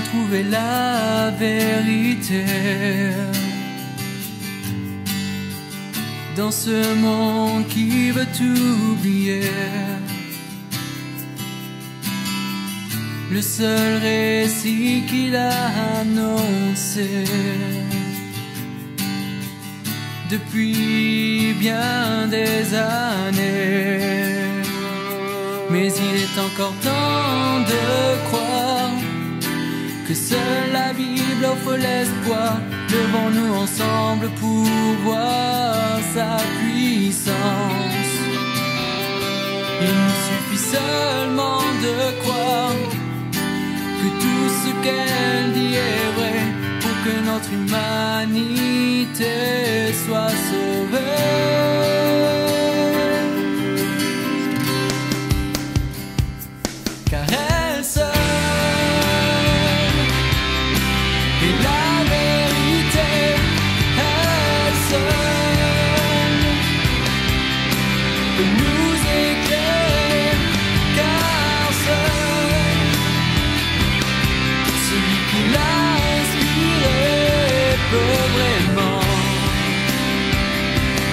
trouver la vérité dans ce monde qui veut tout oublier. Le seul récit qu'il a annoncé depuis bien des années. Mais il est encore temps de croire que seule la Bible offre l'espoir. Levons-nous ensemble pour voir sa puissance. Il nous suffit seulement de croire que tout ce qu'elle dit est vrai pour que notre humanité soit sauvée. Car elle seule est la vérité, elle seule peut nous éclairer, car seul celui qui l'a inspiré peut vraiment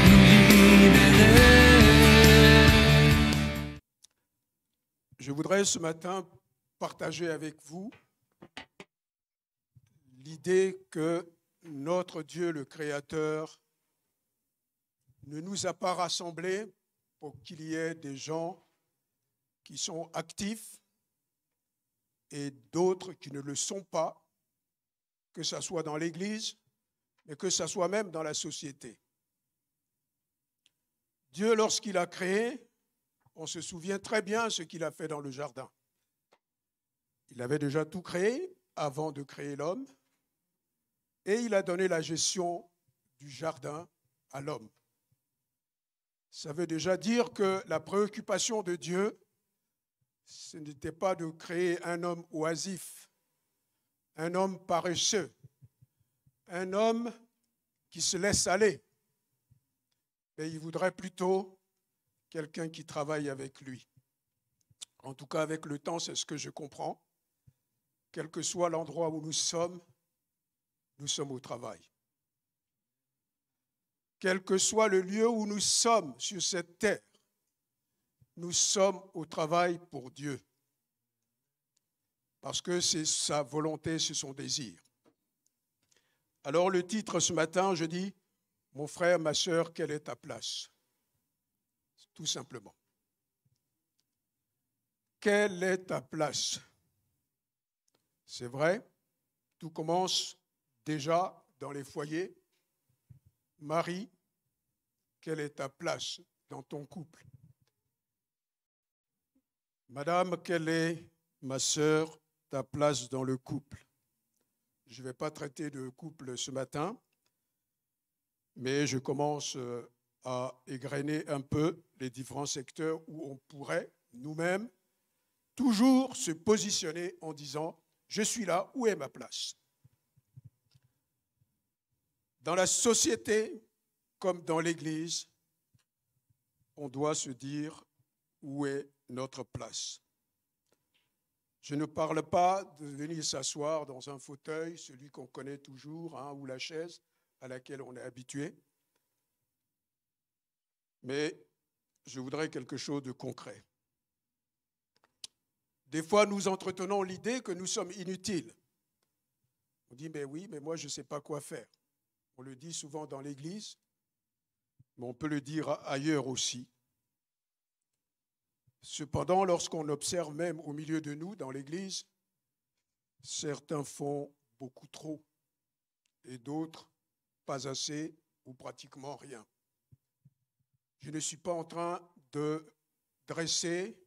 nous libérer. Je voudrais ce matin partager avec vous l'idée que notre Dieu, le Créateur, ne nous a pas rassemblés pour qu'il y ait des gens qui sont actifs et d'autres qui ne le sont pas, que ce soit dans l'Église, mais que ce soit même dans la société. Dieu, lorsqu'il a créé, on se souvient très bien ce qu'il a fait dans le jardin. Il avait déjà tout créé avant de créer l'homme et il a donné la gestion du jardin à l'homme. Ça veut déjà dire que la préoccupation de Dieu, ce n'était pas de créer un homme oisif, un homme paresseux, un homme qui se laisse aller, mais il voudrait plutôt quelqu'un qui travaille avec lui. En tout cas, avec le temps, c'est ce que je comprends. Quel que soit l'endroit où nous sommes au travail. Quel que soit le lieu où nous sommes sur cette terre, nous sommes au travail pour Dieu. Parce que c'est sa volonté, c'est son désir. Alors le titre ce matin, je dis, « Mon frère, ma sœur, quelle est ta place ?» Tout simplement. Quelle est ta place? C'est vrai, tout commence déjà dans les foyers. Marie, quelle est ta place dans ton couple? Madame, quelle est, ma sœur, ta place dans le couple? Je ne vais pas traiter de couple ce matin, mais je commence à égrener un peu les différents secteurs où on pourrait nous-mêmes toujours se positionner en disant « Je suis là, où est ma place ?» Dans la société comme dans l'Église, on doit se dire où est notre place. Je ne parle pas de venir s'asseoir dans un fauteuil, celui qu'on connaît toujours, hein, ou la chaise à laquelle on est habitué. Mais je voudrais quelque chose de concret. Des fois, nous entretenons l'idée que nous sommes inutiles. On dit, mais oui, mais moi, je ne sais pas quoi faire. On le dit souvent dans l'Église, mais on peut le dire ailleurs aussi. Cependant, lorsqu'on observe même au milieu de nous, dans l'Église, certains font beaucoup trop et d'autres pas assez ou pratiquement rien. Je ne suis pas en train de dresser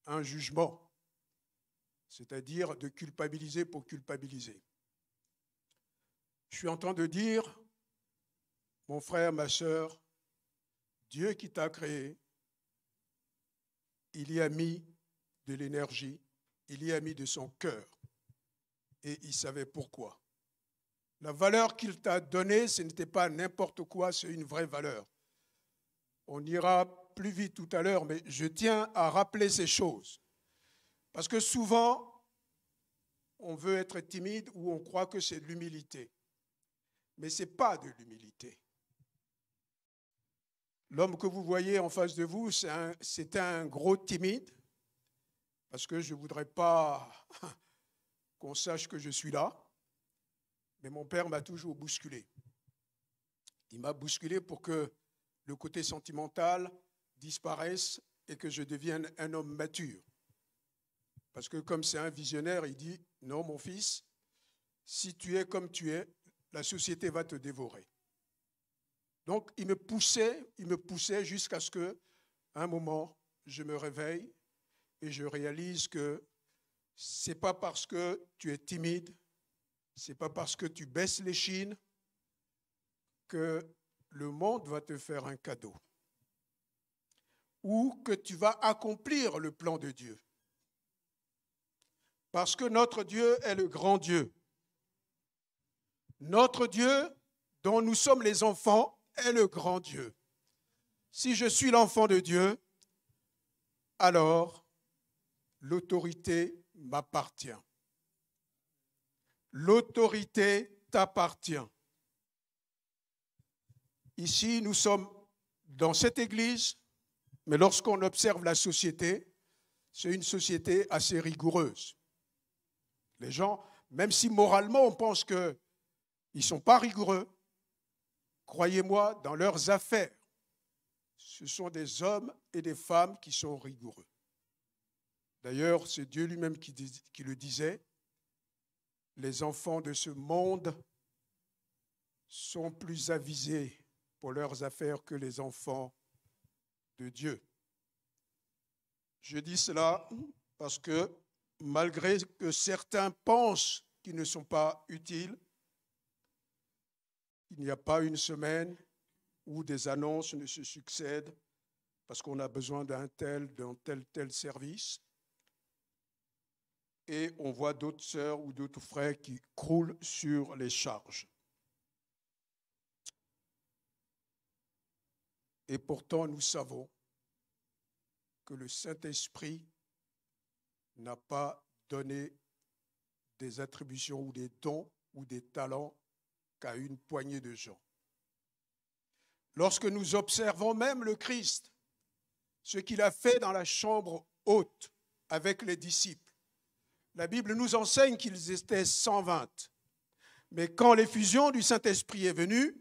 un jugement, c'est-à-dire de culpabiliser pour culpabiliser. Je suis en train de dire, mon frère, ma sœur, Dieu qui t'a créé, il y a mis de l'énergie, il y a mis de son cœur, et il savait pourquoi. La valeur qu'il t'a donnée, ce n'était pas n'importe quoi, c'est une vraie valeur. On ira plus vite tout à l'heure, mais je tiens à rappeler ces choses. Parce que souvent, on veut être timide ou on croit que c'est de l'humilité. Mais ce n'est pas de l'humilité. L'homme que vous voyez en face de vous, c'est un gros timide, parce que je ne voudrais pas qu'on sache que je suis là, mais mon père m'a toujours bousculé. Il m'a bousculé pour que le côté sentimental disparaisse et que je devienne un homme mature. Parce que comme c'est un visionnaire, il dit « Non, mon fils, si tu es comme tu es, la société va te dévorer. » Donc, il me poussait jusqu'à ce qu'à un moment, je me réveille et je réalise que ce n'est pas parce que tu es timide, ce n'est pas parce que tu baisses l'échine que le monde va te faire un cadeau ou que tu vas accomplir le plan de Dieu. Parce que notre Dieu est le grand Dieu. Notre Dieu, dont nous sommes les enfants, est le grand Dieu. Si je suis l'enfant de Dieu, alors l'autorité m'appartient. L'autorité t'appartient. Ici, nous sommes dans cette église, mais lorsqu'on observe la société, c'est une société assez rigoureuse. Les gens, même si moralement on pense qu'ils ne sont pas rigoureux, croyez-moi, dans leurs affaires, ce sont des hommes et des femmes qui sont rigoureux. D'ailleurs, c'est Dieu lui-même qui le disait, les enfants de ce monde sont plus avisés pour leurs affaires que les enfants de Dieu. Je dis cela parce que malgré que certains pensent qu'ils ne sont pas utiles, il n'y a pas une semaine où des annonces ne se succèdent parce qu'on a besoin d'un tel service. Et on voit d'autres sœurs ou d'autres frères qui croulent sur les charges. Et pourtant, nous savons que le Saint-Esprit n'a pas donné des attributions ou des dons ou des talents qu'à une poignée de gens. Lorsque nous observons même le Christ, ce qu'il a fait dans la chambre haute avec les disciples, la Bible nous enseigne qu'ils étaient 120. Mais quand l'effusion du Saint-Esprit est venue,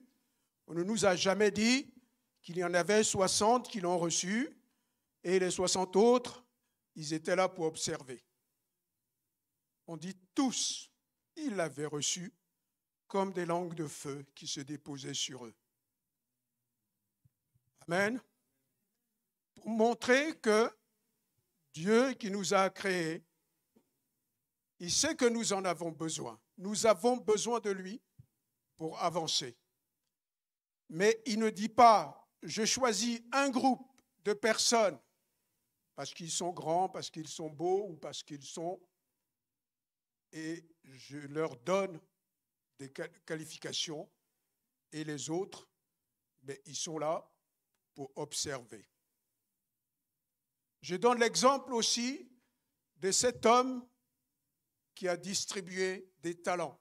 on ne nous a jamais dit qu'il y en avait 60 qui l'ont reçu et les 60 autres, ils étaient là pour observer. On dit tous, ils l'avaient reçu comme des langues de feu qui se déposaient sur eux. Amen. Pour montrer que Dieu qui nous a créés, il sait que nous en avons besoin. Nous avons besoin de lui pour avancer. Mais il ne dit pas, je choisis un groupe de personnes parce qu'ils sont grands, parce qu'ils sont beaux ou parce qu'ils sont... Et je leur donne des qualifications et les autres, mais ils sont là pour observer. Je donne l'exemple aussi de cet homme qui a distribué des talents,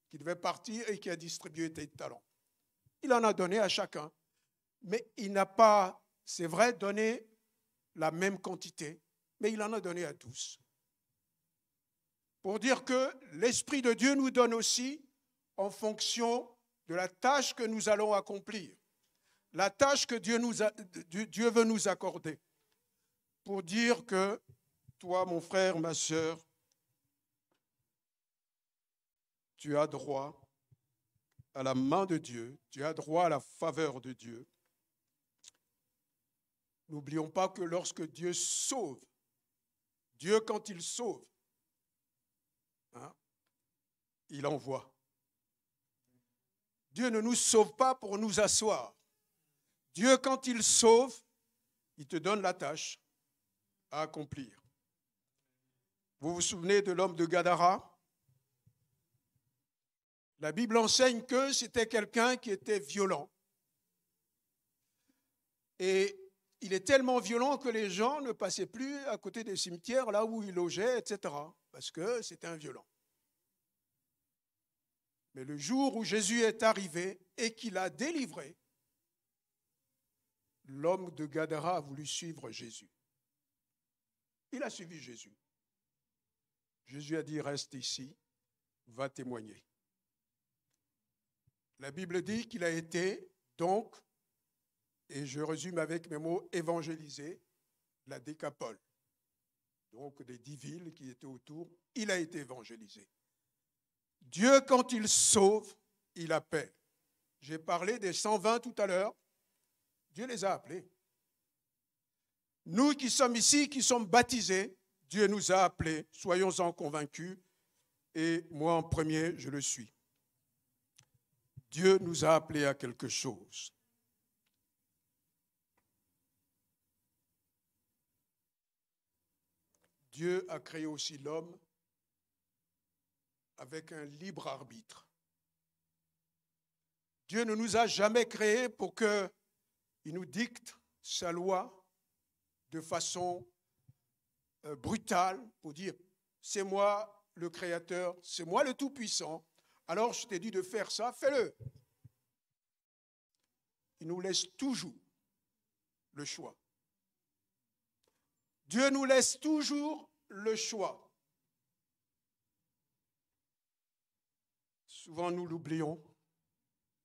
qui devait partir et qui a distribué des talents. Il en a donné à chacun, mais il n'a pas, c'est vrai, donné la même quantité, mais il en a donné à tous. Pour dire que l'Esprit de Dieu nous donne aussi en fonction de la tâche que nous allons accomplir, la tâche que Dieu veut nous accorder, pour dire que toi, mon frère, ma sœur, tu as droit à la main de Dieu, tu as droit à la faveur de Dieu. N'oublions pas que lorsque Dieu sauve, Dieu quand il sauve, il envoie. Dieu ne nous sauve pas pour nous asseoir. Dieu quand il sauve, il te donne la tâche à accomplir. Vous vous souvenez de l'homme de Gadara ? La Bible enseigne que c'était quelqu'un qui était violent. Et il est tellement violent que les gens ne passaient plus à côté des cimetières, là où il logeait, etc. Parce que c'était un violent. Mais le jour où Jésus est arrivé et qu'il a délivré, l'homme de Gadara a voulu suivre Jésus. Il a suivi Jésus. Jésus a dit, reste ici, va témoigner. La Bible dit qu'il a été, donc, et je résume avec mes mots, évangélisé la Décapole. Donc, des 10 villes qui étaient autour, il a été évangélisé. Dieu, quand il sauve, il appelle. J'ai parlé des 120 tout à l'heure. Dieu les a appelés. Nous qui sommes ici, qui sommes baptisés, Dieu nous a appelés. Soyons-en convaincus. Et moi, en premier, je le suis. Dieu nous a appelés à quelque chose. Dieu a créé aussi l'homme avec un libre arbitre. Dieu ne nous a jamais créés pour qu'il nous dicte sa loi de façon brutale, pour dire « c'est moi le Créateur, c'est moi le Tout-Puissant, alors je t'ai dit de faire ça, fais-le ». Il nous laisse toujours le choix. Dieu nous laisse toujours le choix. Souvent nous l'oublions,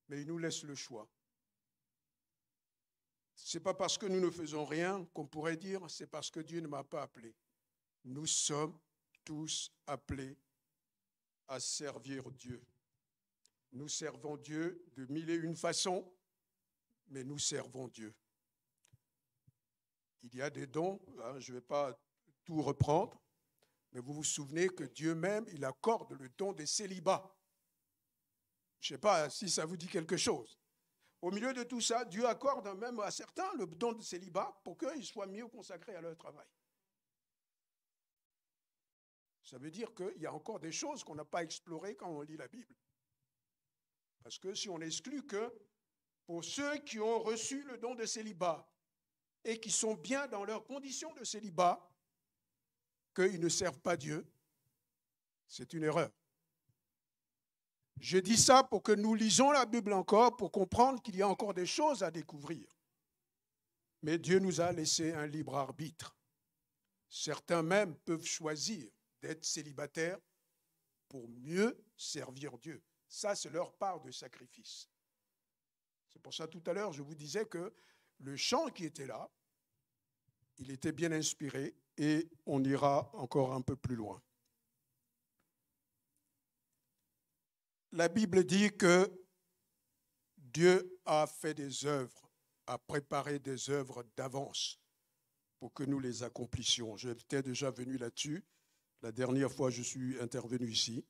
mais il nous laisse le choix. Ce n'est pas parce que nous ne faisons rien qu'on pourrait dire, c'est parce que Dieu ne m'a pas appelé. Nous sommes tous appelés à servir Dieu. Nous servons Dieu de 1001 façons, mais nous servons Dieu. Il y a des dons, hein, je ne vais pas tout reprendre, mais vous vous souvenez que Dieu même, il accorde le don des célibats. Je ne sais pas si ça vous dit quelque chose. Au milieu de tout ça, Dieu accorde même à certains le don de célibat pour qu'ils soient mieux consacrés à leur travail. Ça veut dire qu'il y a encore des choses qu'on n'a pas explorées quand on lit la Bible. Parce que si on exclut que pour ceux qui ont reçu le don de célibat et qui sont bien dans leurs conditions de célibat, qu'ils ne servent pas Dieu, c'est une erreur. Je dis ça pour que nous lisons la Bible encore, pour comprendre qu'il y a encore des choses à découvrir. Mais Dieu nous a laissé un libre arbitre. Certains même peuvent choisir d'être célibataires pour mieux servir Dieu. Ça, c'est leur part de sacrifice. C'est pour ça, tout à l'heure, je vous disais que le chant qui était là, il était bien inspiré et on ira encore un peu plus loin. La Bible dit que Dieu a fait des œuvres, a préparé des œuvres d'avance pour que nous les accomplissions. J'étais déjà venu là-dessus. La dernière fois, je suis intervenu ici.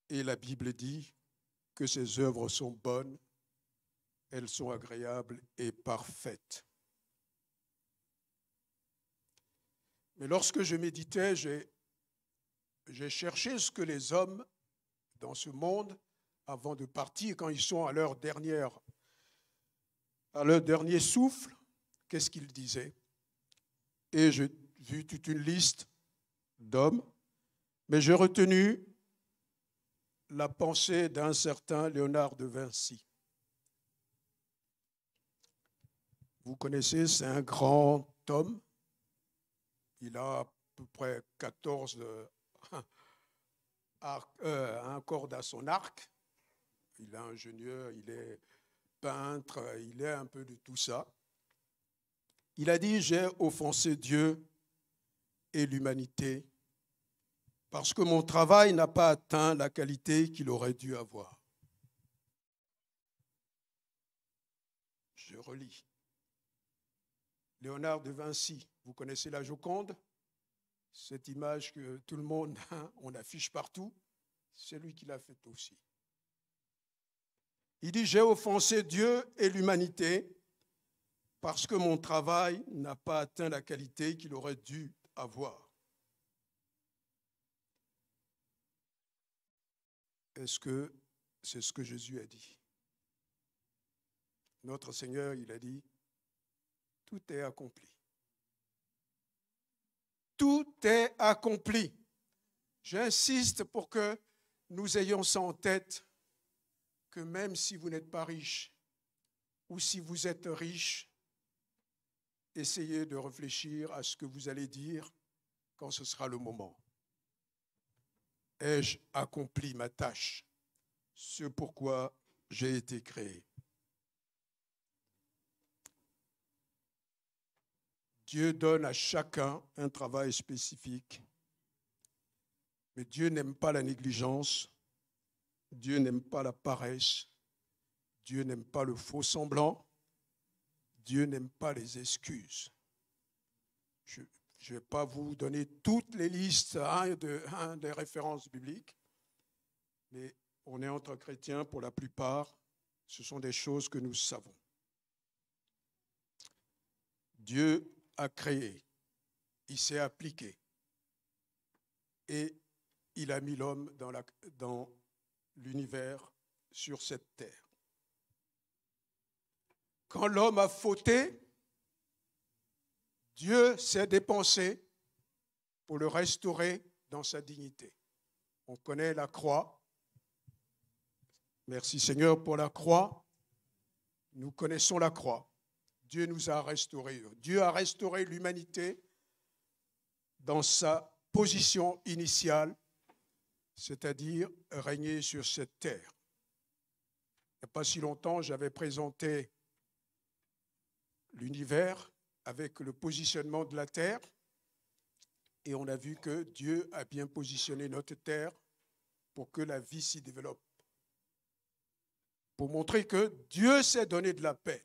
Et la Bible dit que ces œuvres sont bonnes, elles sont agréables et parfaites. Mais lorsque je méditais, j'ai cherché ce que les hommes dans ce monde, avant de partir, quand ils sont à leur dernier souffle, qu'est-ce qu'ils disaient? Et j'ai vu toute une liste d'hommes, mais j'ai retenu la pensée d'un certain Léonard de Vinci. Vous connaissez, c'est un grand homme. Il a à peu près 14 cordes à son arc. Il est ingénieur, il est peintre, il est un peu de tout ça. Il a dit « J'ai offensé Dieu et l'humanité parce que mon travail n'a pas atteint la qualité qu'il aurait dû avoir. » Je relis. Léonard de Vinci, vous connaissez la Joconde? Cette image que tout le monde, on affiche partout, c'est lui qui l'a faite aussi. Il dit « J'ai offensé Dieu et l'humanité parce que mon travail n'a pas atteint la qualité qu'il aurait dû avoir. » Est-ce que c'est ce que Jésus a dit? Notre Seigneur, il a dit « Tout est accompli. » Tout est accompli. J'insiste pour que nous ayons ça en tête, que même si vous n'êtes pas riche, ou si vous êtes riche, essayez de réfléchir à ce que vous allez dire quand ce sera le moment. Ai-je accompli ma tâche, ce pourquoi j'ai été créé? Dieu donne à chacun un travail spécifique, mais Dieu n'aime pas la négligence, Dieu n'aime pas la paresse, Dieu n'aime pas le faux semblant, Dieu n'aime pas les excuses. Je ne vais pas vous donner toutes les listes des références bibliques, mais on est entre chrétiens pour la plupart, ce sont des choses que nous savons. Dieu a créé, il s'est appliqué et il a mis l'homme dans l'univers sur cette terre. Quand l'homme a fauté, Dieu s'est dépensé pour le restaurer dans sa dignité. On connaît la croix. Merci Seigneur pour la croix. Nous connaissons la croix. Dieu nous a restaurés. Dieu a restauré l'humanité dans sa position initiale, c'est-à-dire régner sur cette terre. Il n'y a pas si longtemps, j'avais présenté l'univers avec le positionnement de la terre et on a vu que Dieu a bien positionné notre terre pour que la vie s'y développe. Pour montrer que Dieu s'est donné de la peine.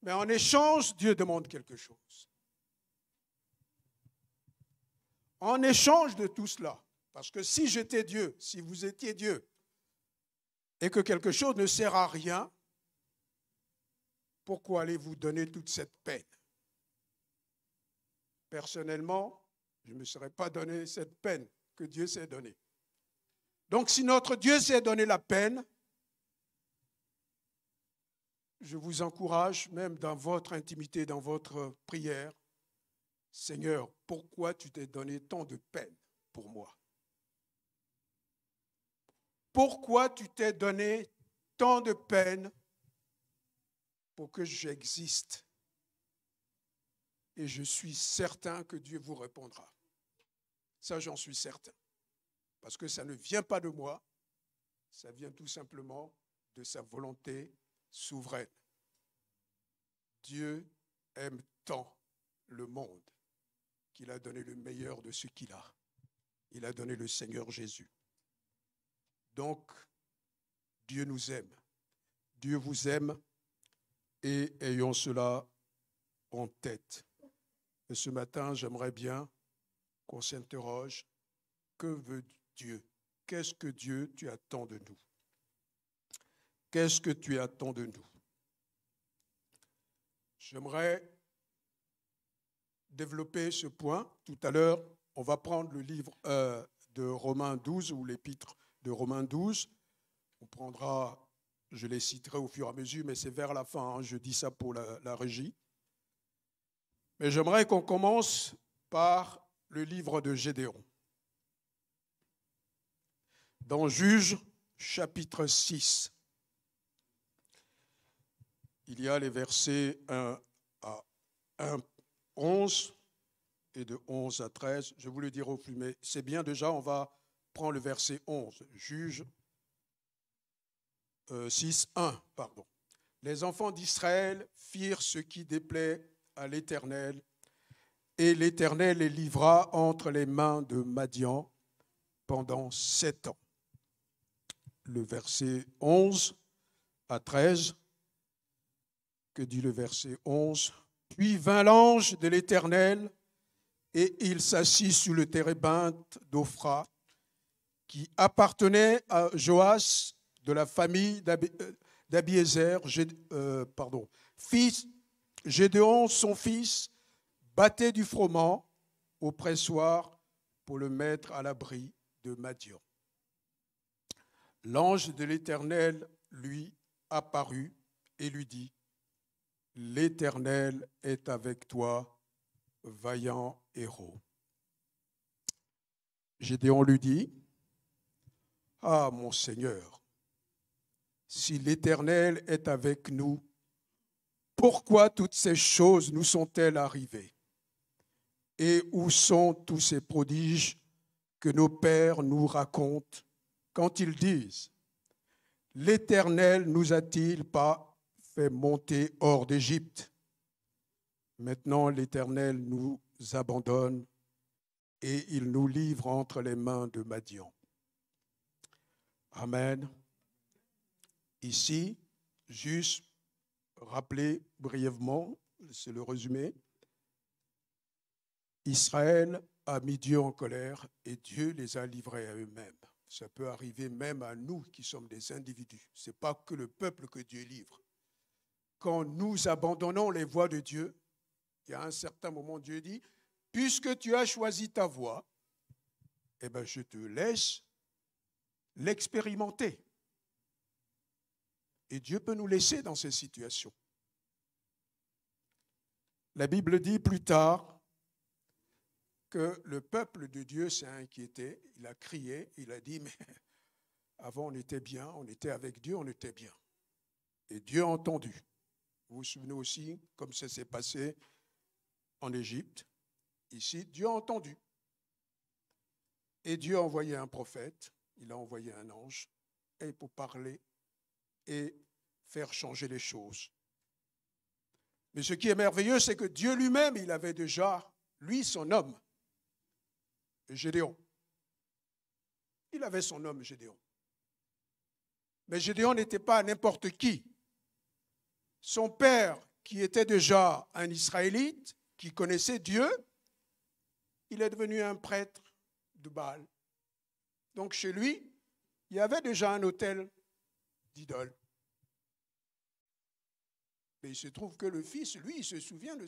Mais en échange, Dieu demande quelque chose. En échange de tout cela, parce que si j'étais Dieu, si vous étiez Dieu, et que quelque chose ne sert à rien, pourquoi allez-vous donner toute cette peine? Personnellement, je ne me serais pas donné cette peine que Dieu s'est donnée. Donc si notre Dieu s'est donné la peine, je vous encourage, même dans votre intimité, dans votre prière, Seigneur, pourquoi tu t'es donné tant de peine pour moi? Pourquoi tu t'es donné tant de peine pour que j'existe? Et je suis certain que Dieu vous répondra. Ça, j'en suis certain. Parce que ça ne vient pas de moi, ça vient tout simplement de sa volonté souveraine. Dieu aime tant le monde qu'il a donné le meilleur de ce qu'il a. Il a donné le Seigneur Jésus. Donc, Dieu nous aime. Dieu vous aime et ayons cela en tête. Et ce matin, j'aimerais bien qu'on s'interroge. Que veut Dieu? Qu'est-ce que Dieu tu attends de nous? Qu'est-ce que tu attends de nous? J'aimerais développer ce point. Tout à l'heure, on va prendre le livre de Romains 12 ou l'épître de Romains 12. On prendra, je les citerai au fur et à mesure, mais c'est vers la fin, hein, je dis ça pour la régie. Mais j'aimerais qu'on commence par le livre de Gédéon. Dans Juges, chapitre 6, il y a les versets 1 à 11 et de 11 à 13. Je vous le dirai au plus, mais c'est bien déjà, on va prendre le verset 11. Juges 6, 1, pardon. Les enfants d'Israël firent ce qui déplaît à l'Éternel, et l'Éternel les livra entre les mains de Madian pendant 7 ans. Le verset 11 à 13, que dit le verset 11? Puis vint l'ange de l'Éternel, et il s'assit sous le térébinthe d'Ophra, qui appartenait à Joas de la famille d'Abiézer, fils Gédéon, son fils, battait du froment au pressoir pour le mettre à l'abri de Madian. L'ange de l'Éternel lui apparut et lui dit: L'Éternel est avec toi, vaillant héros. Gédéon lui dit: Ah, mon Seigneur, si l'Éternel est avec nous, pourquoi toutes ces choses nous sont-elles arrivées? Et où sont tous ces prodiges que nos pères nous racontent quand ils disent « L'Éternel nous a-t-il pas fait monter hors d'Égypte? Maintenant l'Éternel nous abandonne et il nous livre entre les mains de Madian. » Amen. Ici, juste rappeler brièvement, c'est le résumé, Israël a mis Dieu en colère et Dieu les a livrés à eux-mêmes. Ça peut arriver même à nous qui sommes des individus. Ce n'est pas que le peuple que Dieu livre. Quand nous abandonnons les voies de Dieu, il y a un certain moment, Dieu dit, puisque tu as choisi ta voie, eh bien, je te laisse l'expérimenter. Et Dieu peut nous laisser dans ces situations. La Bible dit plus tard que le peuple de Dieu s'est inquiété, il a crié, il a dit, mais avant on était bien, on était avec Dieu, on était bien. Et Dieu a entendu. Vous vous souvenez aussi, comme ça s'est passé en Égypte, ici, Dieu a entendu. Et Dieu a envoyé un prophète, il a envoyé un ange, et pour parler et faire changer les choses. Mais ce qui est merveilleux, c'est que Dieu lui-même, il avait déjà, lui, son homme, Gédéon. Il avait son homme, Gédéon. Mais Gédéon n'était pas n'importe qui. Son père, qui était déjà un Israélite, qui connaissait Dieu, il est devenu un prêtre de Baal. Donc chez lui, il y avait déjà un autel d'idoles. Mais il se trouve que le fils, lui, il se souvient de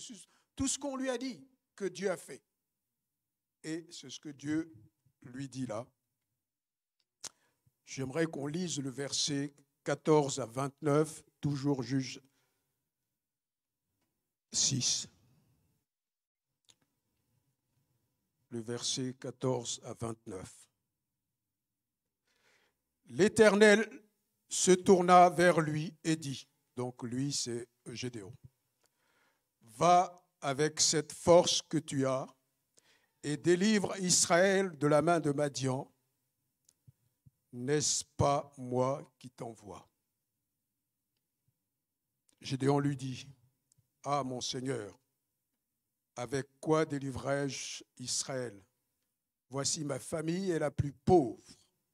tout ce qu'on lui a dit, que Dieu a fait. Et c'est ce que Dieu lui dit là. J'aimerais qu'on lise le verset 14 à 29, toujours Juge 6. Le verset 14 à 29. L'Éternel se tourna vers lui et dit, donc lui c'est Gédéon, va avec cette force que tu as et délivre Israël de la main de Madian. N'est-ce pas moi qui t'envoie? Gédéon lui dit, ah mon Seigneur, avec quoi délivrerai-je Israël? Voici ma famille est la plus pauvre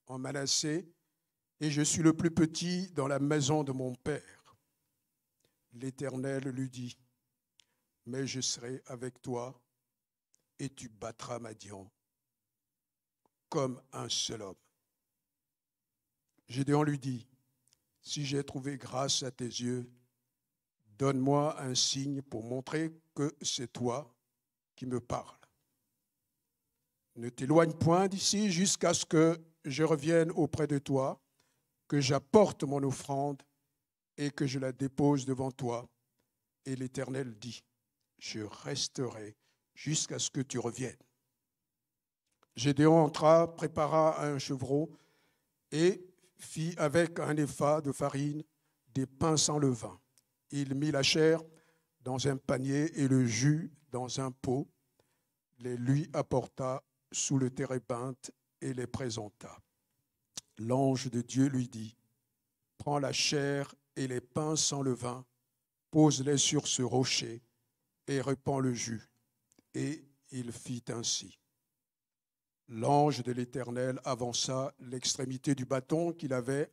en Manassé et je suis le plus petit dans la maison de mon père. L'Éternel lui dit, mais je serai avec toi et tu battras Madian comme un seul homme. Gédéon lui dit, si j'ai trouvé grâce à tes yeux, donne-moi un signe pour montrer que c'est toi qui me parles. Ne t'éloigne point d'ici jusqu'à ce que je revienne auprès de toi, que j'apporte mon offrande et que je la dépose devant toi. Et l'Éternel dit, je resterai jusqu'à ce que tu reviennes. Gédéon entra, prépara un chevreau et fit avec un épha de farine des pains sans levain. Il mit la chair dans un panier et le jus dans un pot, les lui apporta sous le térébinthe et les présenta. L'ange de Dieu lui dit, prends la chair et les pains sans levain, pose-les sur ce rocher et répands le jus. Et il fit ainsi. L'ange de l'Éternel avança l'extrémité du bâton qu'il avait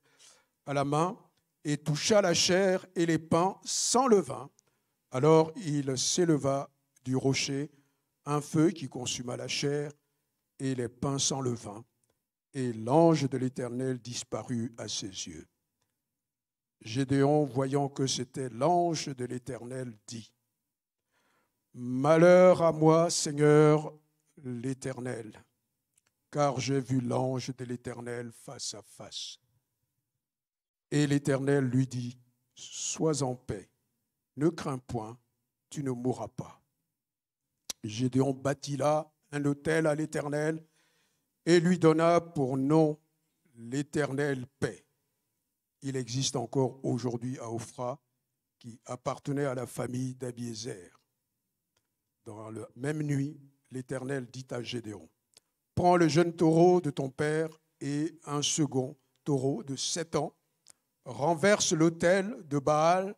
à la main et toucha la chair et les pains sans levain. Alors il s'éleva du rocher un feu qui consuma la chair et les pains sans levain, et l'ange de l'Éternel disparut à ses yeux. Gédéon, voyant que c'était l'ange de l'Éternel, dit, malheur à moi, Seigneur l'Éternel, car j'ai vu l'ange de l'Éternel face à face. Et l'Éternel lui dit, sois en paix, ne crains point, tu ne mourras pas. Gédéon bâtit là un autel à l'Éternel et lui donna pour nom l'éternelle paix. Il existe encore aujourd'hui à Ophra, qui appartenait à la famille d'Abiézer. Dans la même nuit, l'Éternel dit à Gédéon, « Prends le jeune taureau de ton père et un second taureau de 7 ans, renverse l'autel de Baal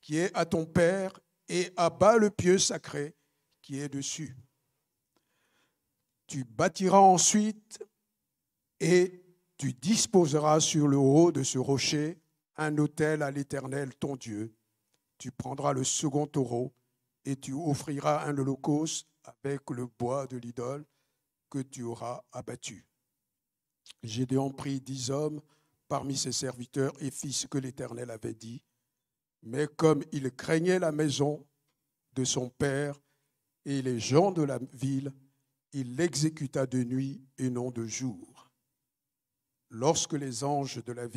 qui est à ton père et abat le pieu sacré qui est dessus. Tu bâtiras ensuite et tu disposeras sur le haut de ce rocher un autel à l'Éternel ton Dieu. Tu prendras le second taureau et tu offriras un holocauste avec le bois de l'idole que tu auras abattu. » Gédéon prit 10 hommes parmi ses serviteurs et fit ce que l'Éternel avait dit. Mais comme il craignait la maison de son père et les gens de la ville, il l'exécuta de nuit et non de jour. Lorsque les gens de la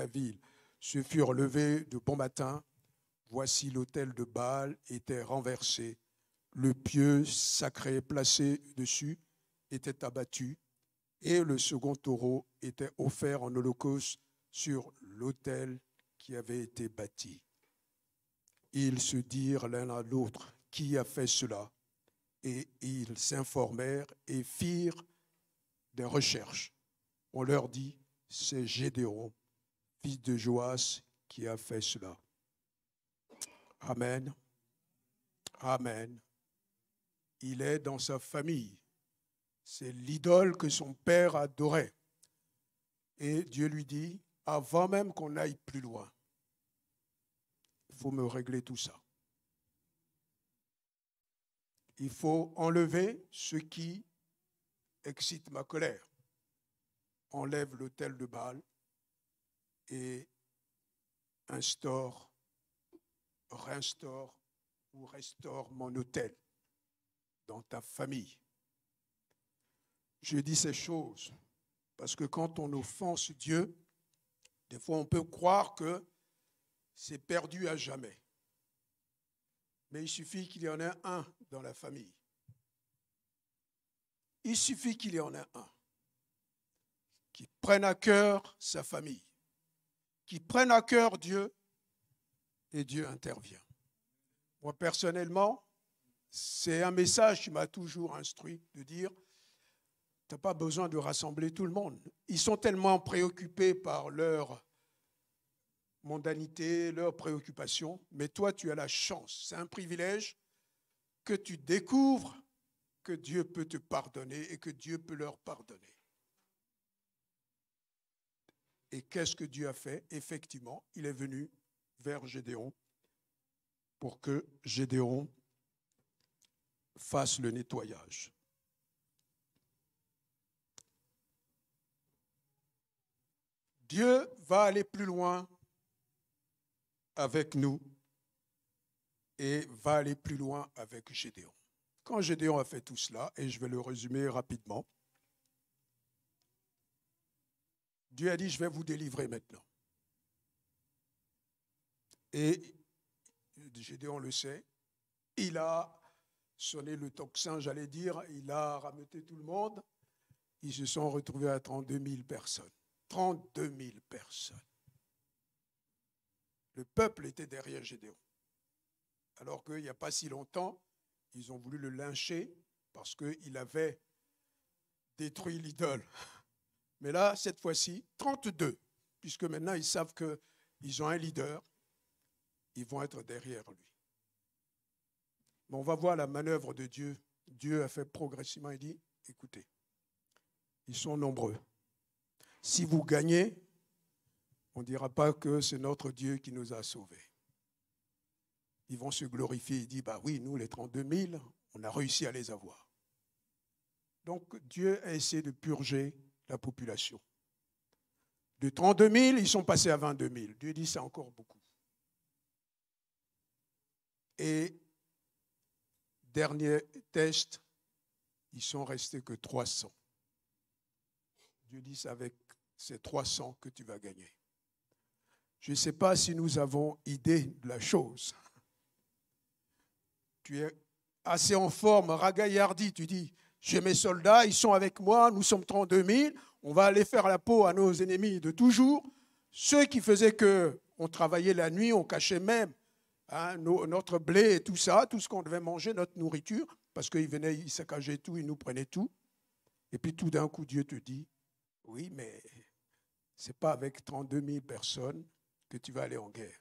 ville se furent levés de bon matin, voici l'autel de Baal était renversé, le pieu sacré placé dessus était abattu, et le second taureau était offert en holocauste sur l'autel qui avait été bâti. Ils se dirent l'un à l'autre, « Qui a fait cela ?» Et ils s'informèrent et firent des recherches. On leur dit, « C'est Gédéon, fils de Joas, qui a fait cela. » Amen. Amen. Il est dans sa famille. C'est l'idole que son père adorait. Et Dieu lui dit, avant même qu'on aille plus loin, il faut me régler tout ça. Il faut enlever ce qui excite ma colère. Enlève l'autel de Baal et restaure mon autel dans ta famille. Je dis ces choses parce que quand on offense Dieu, des fois on peut croire que c'est perdu à jamais. Mais il suffit qu'il y en ait un dans la famille. Il suffit qu'il y en ait un qui prenne à cœur sa famille, qui prenne à cœur Dieu, et Dieu intervient. Moi, personnellement, c'est un message qui m'a toujours instruit de dire, tu n'as pas besoin de rassembler tout le monde. Ils sont tellement préoccupés par leur mondanité, leurs préoccupations, mais toi, tu as la chance, c'est un privilège que tu découvres que Dieu peut te pardonner et que Dieu peut leur pardonner. Et qu'est-ce que Dieu a fait? Effectivement, il est venu vers Gédéon pour que Gédéon fasse le nettoyage. Dieu va aller plus loin avec nous et va aller plus loin avec Gédéon. Quand Gédéon a fait tout cela, et je vais le résumer rapidement, Dieu a dit, je vais vous délivrer maintenant. Et Gédéon le sait, il a sonné le tocsin, j'allais dire, il a rameuté tout le monde. Ils se sont retrouvés à 32 000 personnes. 32 000 personnes. Le peuple était derrière Gédéon. Alors qu'il n'y a pas si longtemps, ils ont voulu le lyncher parce qu'il avait détruit l'idole. Mais là, cette fois-ci, 32, puisque maintenant ils savent qu'ils ont un leader, ils vont être derrière lui. Mais on va voir la manœuvre de Dieu. Dieu a fait progressivement, il dit, écoutez, ils sont nombreux. Si vous gagnez, on ne dira pas que c'est notre Dieu qui nous a sauvés. Ils vont se glorifier. Il dit, bah oui, nous, les 32 000, on a réussi à les avoir. Donc, Dieu a essayé de purger la population. De 32 000, ils sont passés à 22 000. Dieu dit, c'est encore beaucoup. Et, dernier test, ils sont restés que 300. Dieu dit, c'est avec ces 300 que tu vas gagner. Je ne sais pas si nous avons idée de la chose. Tu es assez en forme, ragaillardi, tu dis, j'ai mes soldats, ils sont avec moi, nous sommes 32 000, on va aller faire la peau à nos ennemis de toujours. Ceux qui faisaient qu'on travaillait la nuit, on cachait même notre blé et tout ça, tout ce qu'on devait manger, notre nourriture, parce qu'ils venaient, ils saccageaient tout, ils nous prenaient tout. Et puis tout d'un coup, Dieu te dit, oui, mais ce n'est pas avec 32 000 personnes que tu vas aller en guerre.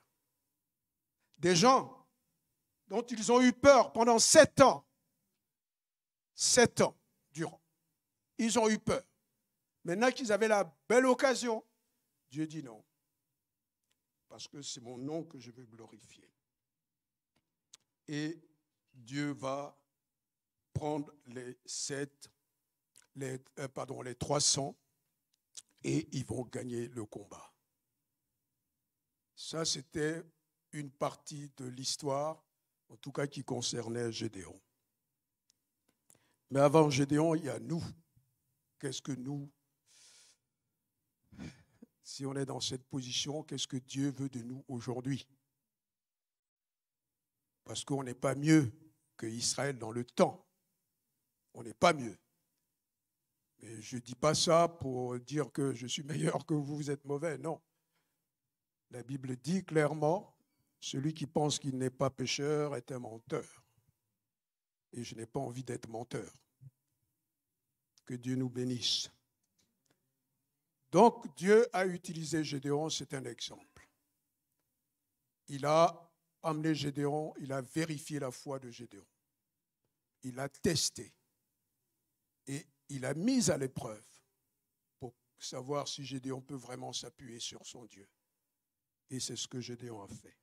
Des gens dont ils ont eu peur pendant 7 ans, 7 ans durant, ils ont eu peur. Maintenant qu'ils avaient la belle occasion, Dieu dit non, parce que c'est mon nom que je veux glorifier. Et Dieu va prendre les 300 et ils vont gagner le combat. Ça, c'était une partie de l'histoire, en tout cas qui concernait Gédéon. Mais avant Gédéon, il y a nous. Qu'est-ce que nous, si on est dans cette position, qu'est-ce que Dieu veut de nous aujourd'hui? Parce qu'on n'est pas mieux que Israël dans le temps. On n'est pas mieux. Mais je ne dis pas ça pour dire que je suis meilleur que vous, vous êtes mauvais. Non. La Bible dit clairement, celui qui pense qu'il n'est pas pécheur est un menteur. Et je n'ai pas envie d'être menteur. Que Dieu nous bénisse. Donc, Dieu a utilisé Gédéon, c'est un exemple. Il a amené Gédéon, il a vérifié la foi de Gédéon. Il a testé. Et il a mis à l'épreuve pour savoir si Gédéon peut vraiment s'appuyer sur son Dieu. Et c'est ce que Gédéon a fait.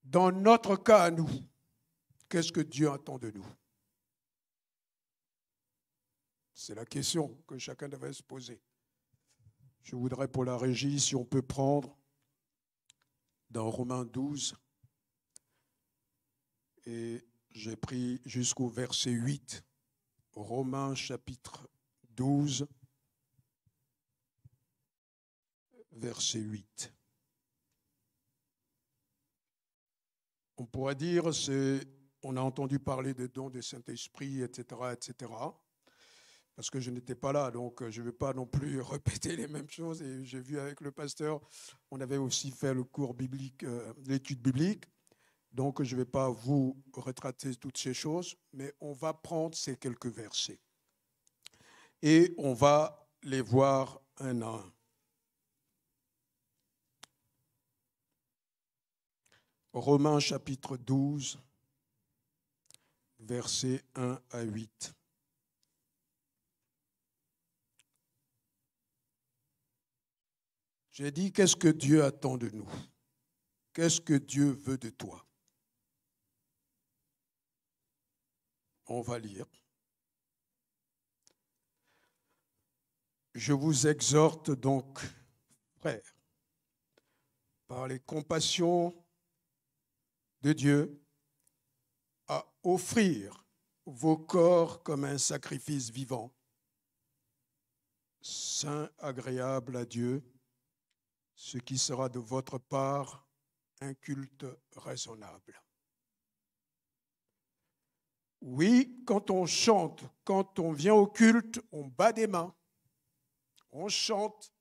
Dans notre cas à nous, qu'est-ce que Dieu attend de nous? C'est la question que chacun devrait se poser. Je voudrais pour la régie, si on peut prendre dans Romains 12, et j'ai pris jusqu'au verset 8. Romains chapitre 12, verset 8. On pourrait dire, on a entendu parler des dons du Saint-Esprit, etc., etc., parce que je n'étais pas là, donc je ne vais pas non plus répéter les mêmes choses. Et j'ai vu avec le pasteur, on avait aussi fait le cours biblique, l'étude biblique. Donc, je ne vais pas vous retracer toutes ces choses, mais on va prendre ces quelques versets. Et on va les voir un à un. Romains chapitre 12, versets 1 à 8. J'ai dit, qu'est-ce que Dieu attend de nous? Qu'est-ce que Dieu veut de toi? On va lire. Je vous exhorte donc, frères, par les compassions de Dieu, à offrir vos corps comme un sacrifice vivant, saint, agréable à Dieu, ce qui sera de votre part un culte raisonnable. Oui, quand on chante, quand on vient au culte, on bat des mains, on chante.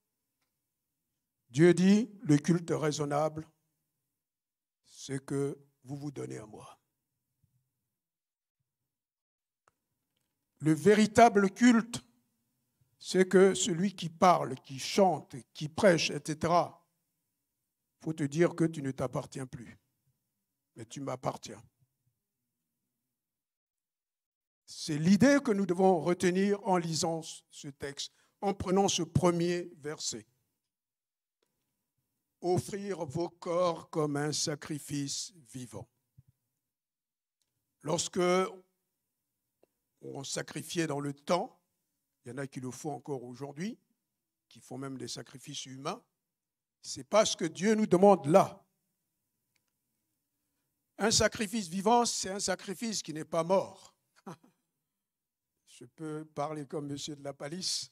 Dieu dit, le culte raisonnable, c'est que vous vous donnez à moi. Le véritable culte, c'est que celui qui parle, qui chante, qui prêche, etc., il faut te dire que tu ne t'appartiens plus, mais tu m'appartiens. C'est l'idée que nous devons retenir en lisant ce texte, en prenant ce premier verset. Offrir vos corps comme un sacrifice vivant. Lorsque on sacrifiait dans le temps, il y en a qui le font encore aujourd'hui, qui font même des sacrifices humains, c'est pas ce que Dieu nous demande là. Un sacrifice vivant, c'est un sacrifice qui n'est pas mort. Je peux parler comme monsieur de la Palisse.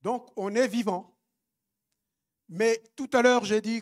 Donc, on est vivant. Mais tout à l'heure, j'ai dit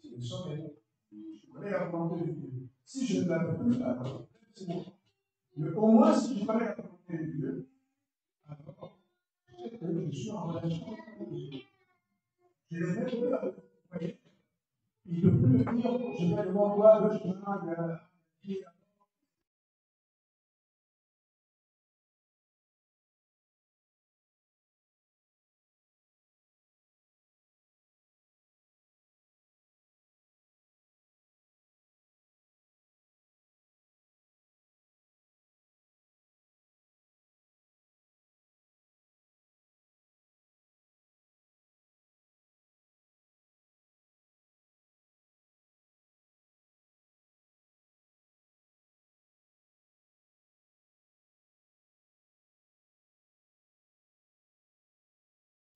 C'est le sommeil. Je connais la volonté de Dieu. Si je ne l'avais plus, alors c'est bon. Mais au moins, si je connais la volonté de Dieu, alors je sais que je suis en relation avec Dieu. Je l'ai même plus avec vous. Vous voyez, il ne peut plus me dire, je vais devant toi, le chemin, il y a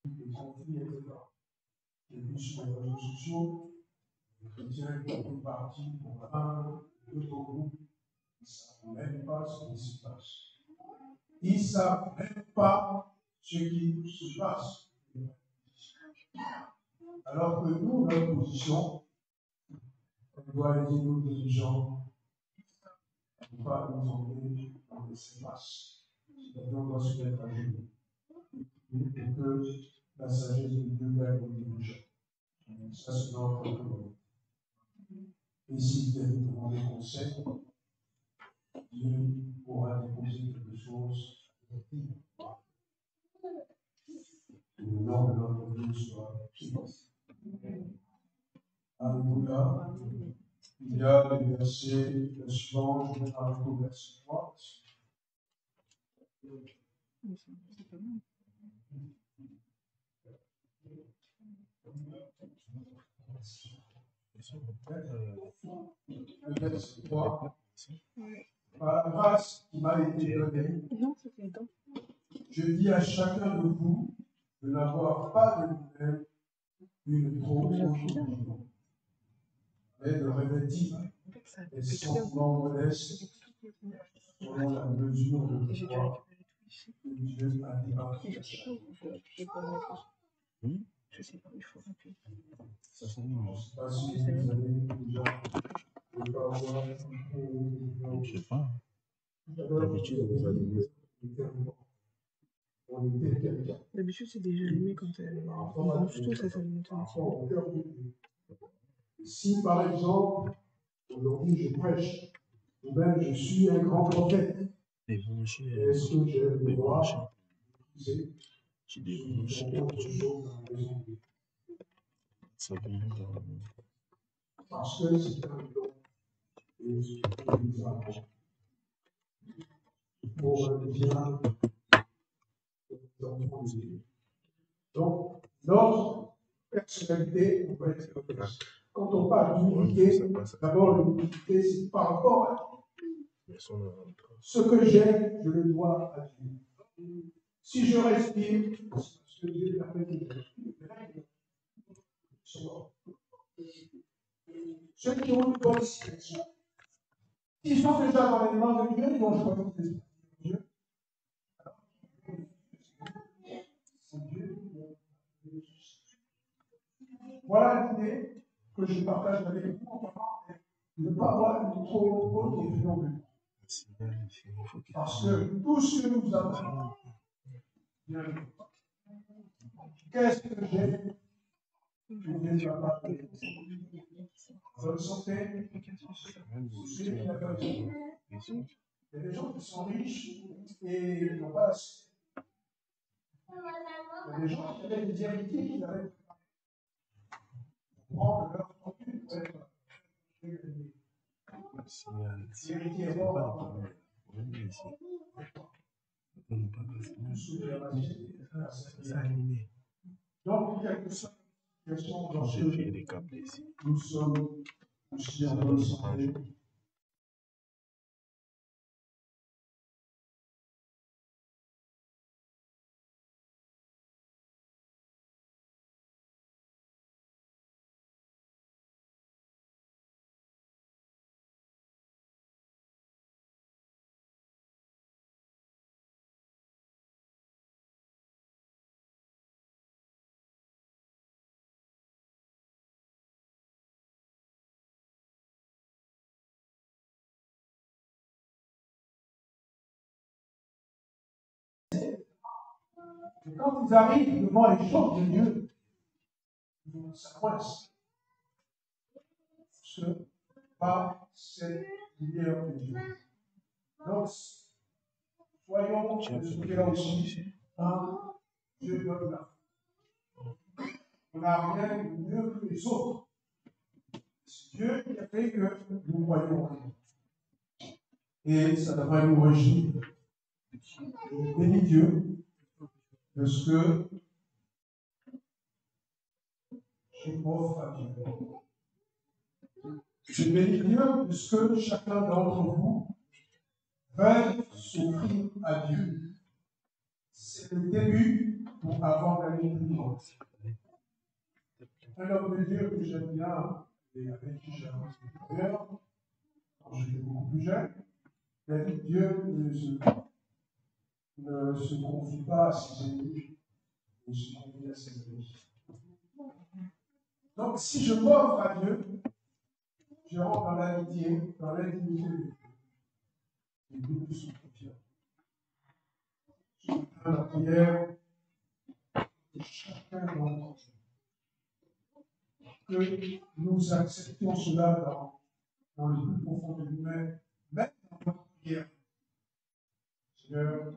des conflits, etc. J'ai vu sur les réseaux sociaux, les chrétiens qui ont parti pour un autre groupe, ils ne savent même pas ce qui se passe. Ils ne savent même pas ce qui se passe. Alors que nous, notre position, on doit aider nos dirigeants à ne pas nous emmener dans les espaces. C'est-à-dire, on doit se mettre à genoux pour que la sagesse de Dieu gagne nos dirigeants. Ça, c'est notre volonté. Et s'ils viennent demander conseil, Dieu pourra déposer quelque chose pour que le nom de notre Dieu soit pris. Alléluia. Il y a le verset suivant, je vais arrêter au verset 3. Le verset 3. Par la grâce qui m'a été donnée, je dis à chacun de vous de n'avoir pas de vous-même une trop haute opinion, mais de revêtir des sentiments modestes selon la mesure de foi que Dieu a départie à chacun. Je sais pas, il faut rappeler. Je ne sais pas si vous avez déjà avoir Je sais pas. D'habitude, vous allumez. D'habitude, c'est déjà allumé quand on branche tout, ça s'allume automatiquement. Si par exemple, aujourd'hui je prêche, ou même je suis un grand prophète, Débrancher. est-ce que j'ai le droit d'utiliser Tu débranches. autre chose dans la maison? Ça vient dans. Parce que c'est un don et nous avons pour le bien des enfants de Dieu. Donc, notre personnalité, on peut être comme ça. Quand on parle d'humilité, d'abord l'humilité, c'est par rapport à ce que j'ai, je le dois à Dieu. Si je respire, c'est parce que Dieu l'a fait que je respire. Ceux qui ont une bonne situation, s'ils sont déjà dans les mains de Dieu, ils vont choisir l'esprit de Dieu. C'est Dieu qui va. Voilà l'idée que je partage avec vous en parlant de ne pas avoir une trop haute opinion de nous. Parce que tout ce que nous avons, qu'est-ce que j'ai? Je viens de la part de Dieu. Bonne santé. Il y a des gens qui sont riches et ils n'ont pas assez. Il y a des gens qui avaient des héritiers qui avaient prendre leur fortune pour être héritiers morts. Donc, quelque chose dans ce que nous sommes aussi en bonne santé. Et quand ils arrivent devant les choses de Dieu, ça coince. Ce n'est pas cette lumière de Dieu. Donc, soyons de ce côté-là aussi. Dieu donne la foi. On n'a rien de mieux que les autres. C'est Dieu qui a fait que nous croyons en lui. Et ça devrait nous réjouir. Je bénis Dieu de ce que je m'offre à Dieu. Je bénis Dieu de ce que chacun d'entre vous veuille s'offrir à Dieu. C'est le début pour avant d'aller plus loin. Un homme de Dieu que j'aime bien et avec qui j'ai avancé d'ailleurs, quand j'étais beaucoup plus jeune, il a dit Dieu ne se confie pas à ses ennemis, il se confie à ses ennemis. Donc, si je m'offre à Dieu, je rentre dans l'amitié, dans l'intimité de Dieu. Et Dieu nous sont confiants. Je fais la prière de chacun d'entre nous. Que nous acceptions cela dans le plus profond de nous-mêmes, même dans notre prière. Seigneur,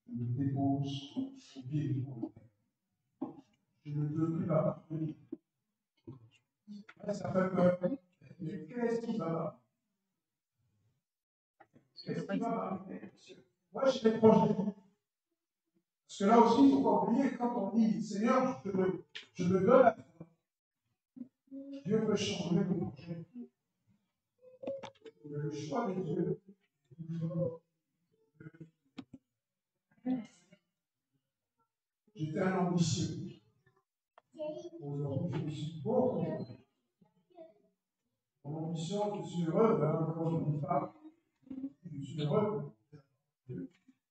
je me dépose au pied du Père. Je ne veux plus m'appartenir. Ça fait peur. Mais qu'est-ce qui va m'arriver? Qu'est-ce qui va m'arriver? Moi, j'ai des projets. Parce que là aussi, il ne faut pas oublier, quand on dit Seigneur, je me donne à toi. Dieu veut changer nos projets. Le choix de Dieu. J'étais un ambitieux. Aujourd'hui, je suis beaucoup. Mon ambition, je suis heureux, quand je ne dis pas, je suis heureux.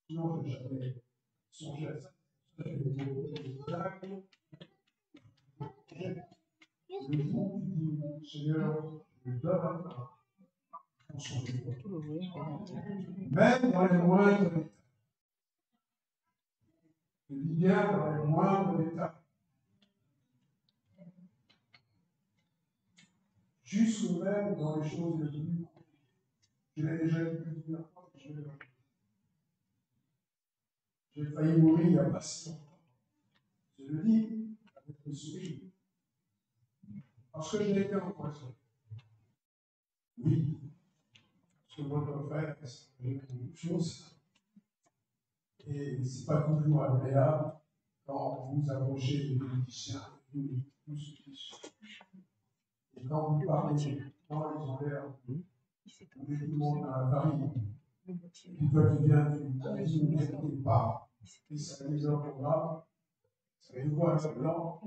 Sinon, je n'ai jamais songé à ça. Le vous dit, Seigneur, je me donne à toi. Même dans les moindres états. Je dis bien dans les moindres états. Jusque même dans les choses les plus compliquées. Je l'ai déjà dit plusieurs fois, je vais le répéter. J'ai failli mourir il n'y a pas si longtemps. Je le dis avec le sourire. Parce que je n'ai été empoisonné. Oui. Parce que votre frère, c'est une chose. Et ce n'est pas toujours agréable quand vous approchez des politiciens et tout ce qui est. Et quand vous parlez, quand ils ont l'air de tout le monde dans la famille, ils peuvent bien d'une quelque part. Et ça les leur programme, ça les voit à blanc.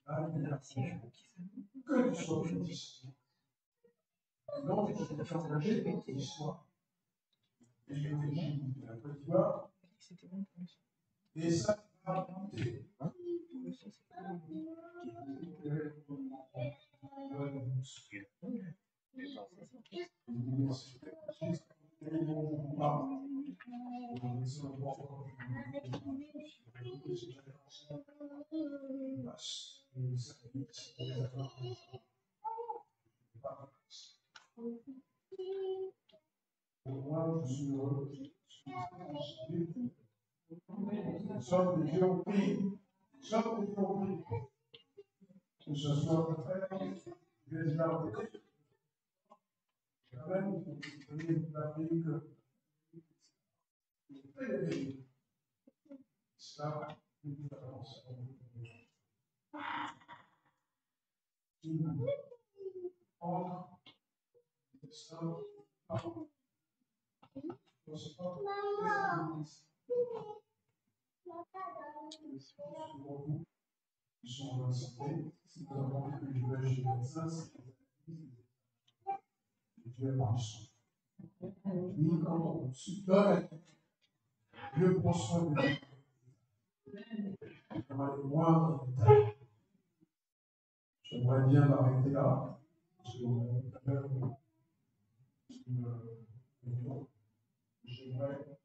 Là, il y a que du soir politicien. Et donc, je suis engagé dans l'histoire. Et je réfléchis de la Côte d'Ivoire. Et ça va monter. Moi, je suis heureux. Nous sommes des gens pris. Nous sommes des gens pris. Que ce soit le frère, les gens pris. Quand même, vous voyez l'Afrique. Ça, nous avons entre ça, ils sont en santé, nous avons vu que les chez les médecins, Dieu est marchand. Oui, quand on se donne, Dieu prend soin de nous. Dans les moindres détails. J'aimerais bien m'arrêter là. Parce que j'aimerais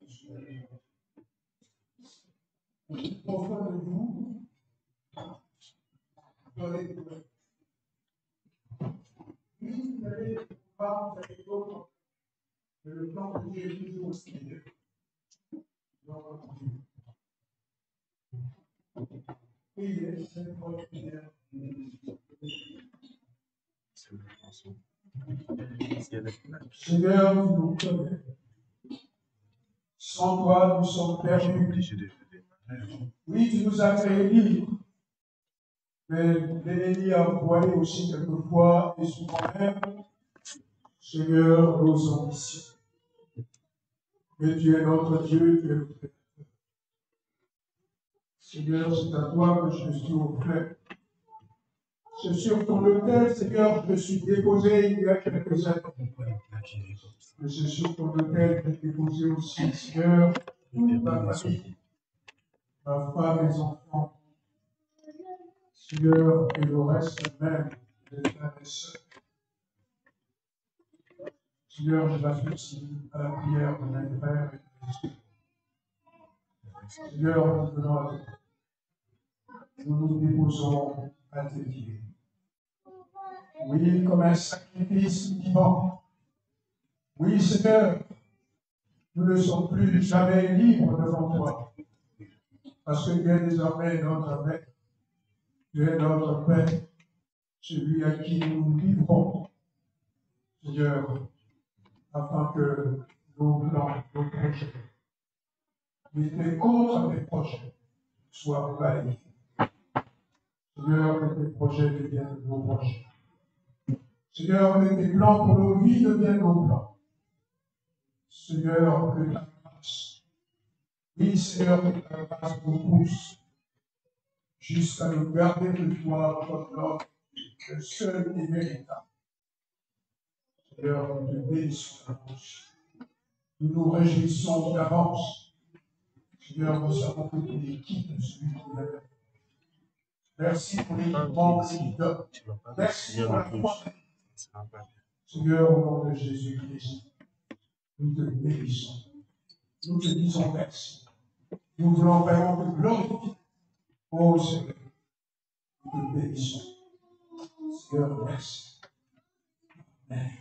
profond de vous, dans les douleurs. Oui, vous allez voir, vous allez d'autres, mais le plan de Dieu est toujours aussi mieux. Priez, c'est votre prière. Seigneur, tu nous connais. Sans toi, nous sommes perdus. Oui, tu nous as créés libres. Mais l'ennemi a voilé aussi quelquefois et souvent même, Seigneur, nos ambitions. Mais tu es notre Dieu, tu es notre Père. Seigneur, c'est à toi que je me suis offert. C'est sur ton autel, Seigneur, je me suis déposé il y a quelques années. Mais c'est sur ton autel que j'ai déposé aussi, Seigneur, toute ma famille, ma femme, mes enfants, Seigneur, et le reste même des frères et sœurs. Seigneur, je m'associe à la prière de mes frères et de mes sœurs. Seigneur, nous venons à toi. Nous nous déposons à tes pieds. Oui, comme un sacrifice vivant. Oui, Seigneur, nous ne sommes plus jamais libres devant toi. Parce que tu es désormais notre Maître. Tu es notre Père, celui à qui nous nous livrons, Seigneur, afin que nos plans, nos projets, les contre tes projets soient balayés. Seigneur, que tes projets deviennent nos projets. Seigneur, que tes plans pour nos vies deviennent nos plans. Seigneur, que ta grâce, oui, Seigneur, que ta grâce nous pousse jusqu'à nous garder de toi comme notre le seul et véritable. Seigneur, nous te bénissons d'avance. Nous nous réjouissons d'avance. Seigneur, nous savons que tu es qui de celui qui l'avait. Merci pour l'équipement que tu nous donnes. Merci pour la foi. Seigneur, au nom de Jésus-Christ, nous te bénissons. Nous te disons merci. Nous voulons vraiment te glorifier. Oh Seigneur, nous te bénissons. Seigneur, merci. Amen.